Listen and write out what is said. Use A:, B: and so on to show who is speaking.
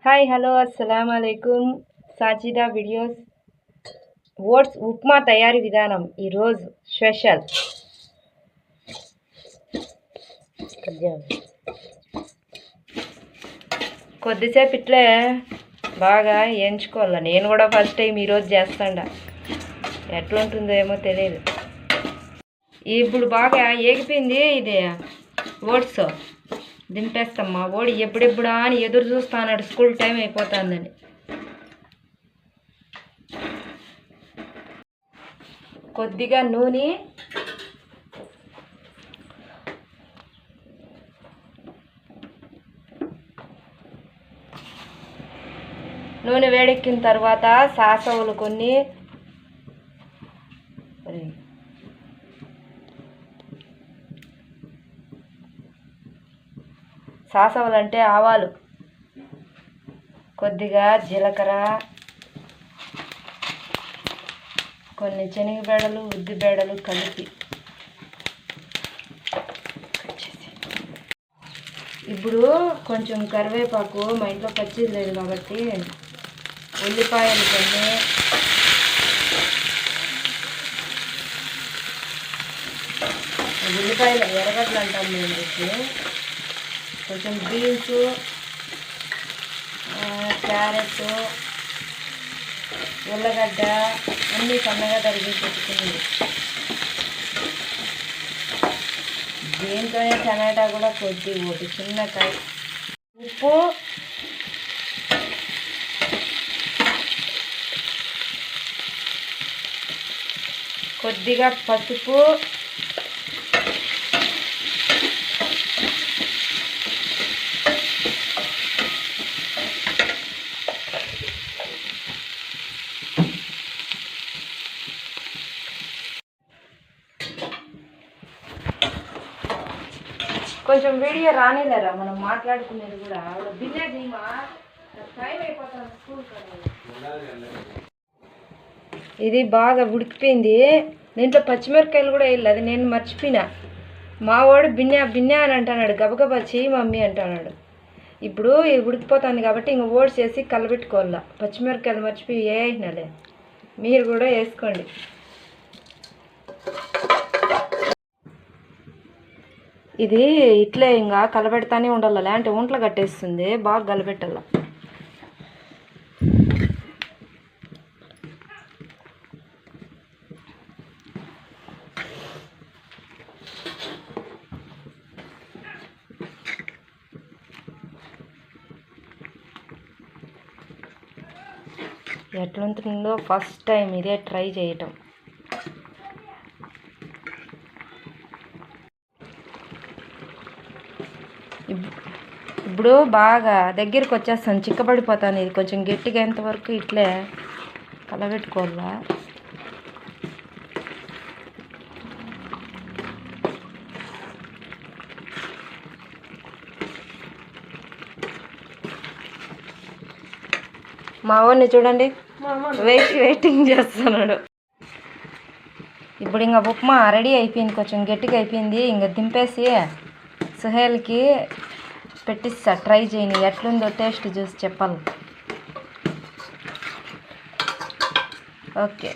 A: Hi hello అస్సలం అలైకుం సాచిదా videos oats upma తయారీ విధానం ఈరోజు స్పెషల్. కొద్దిసేపు ఇట్లే బాగా వేయించుకోవాలి. నేను కూడా ఫస్ట్ టైం ఈరోజు చేస్తాండా, ఎట్లుంటుందో ఏమో తెలియదు. ఇప్పుడు బాగా ఏగిపోయింది. ఇది ఓట్స్ దింపేస్తాం. మా ఓడి ఎప్పుడెప్పుడా అని ఎదురు చూస్తాడు, స్కూల్ టైం అయిపోతుందని. కొద్దిగా నూనె, నూనె వేడెక్కిన తర్వాత సాసవులు కొన్ని, సాసవులు అంటే ఆవాలు, కొద్దిగా జీలకర్ర, కొన్ని శనగబేడలు, ఉద్దిబేడలు కలిపి. ఇప్పుడు కొంచెం కరివేపాకు, మా ఇంట్లో పచ్చిది లేదు కాబట్టి ఉల్లిపాయలు కొన్ని, ఉల్లిపాయలు ఎర్రగడ్డలు అంటాం మేము వచ్చి, కొంచెం బీన్స్, క్యారెట్, ఉల్లగడ్డ అన్నీ సన్నగా తరిగి పెట్టుకుంది. దీంతోనే టమాటా కూడా కొద్ది ఒకటి చిన్నకాయ, ఉప్పు, కొద్దిగా పసుపు, కొంచెం వీడియో రానిలేరా మనం మాట్లాడుకునేది కూడా. బిన్నె టైం అయిపోతుంది స్కూల్. ఇది బాగా ఉడికిపోయింది. దీంట్లో పచ్చిమిరపకాయలు కూడా వేయాలి, అది నేను మర్చిపోయినా. మా వాడు బిన్నె బిన్నె అని అంటున్నాడు, గబగబా చెయ్యి మమ్మీ అంటున్నాడు. ఇప్పుడు ఇది ఉడికిపోతుంది కాబట్టి ఇంక ఓట్స్ వేసి కలబెట్టుకోవాలా. పచ్చిమిరపకాయలు మర్చిపోయి వేసినాలే, మీరు కూడా వేసుకోండి. ఇది ఇట్లే ఇంకా కలబెడతానే ఉండాలి, లేదంటే ఒంట్లో కట్టేస్తుంది. బాగా కలబెట్టాల. ఎట్లుంటుందో ఫస్ట్ టైం ఇదే ట్రై చేయటం. ఇప్పుడు బాగా దగ్గరికి వచ్చేస్తాను, చిక్కబడిపోతాను. ఇది కొంచెం గట్టిగా ఎంతవరకు ఇట్లే కలబెట్టుకోవాలా. మా వాడిని చూడండి, వెయిటింగ్ చేస్తున్నాడు. ఇప్పుడు ఇంకా ఉప్మా రెడీ అయిపోయింది, కొంచెం గట్టిగా అయిపోయింది. ఇంకా దింపేసి సుహేల్కి పెట్టిస్తా, ట్రై చేయని ఎట్లుందో టేస్ట్ చూసి చెప్పాలి. ఓకే.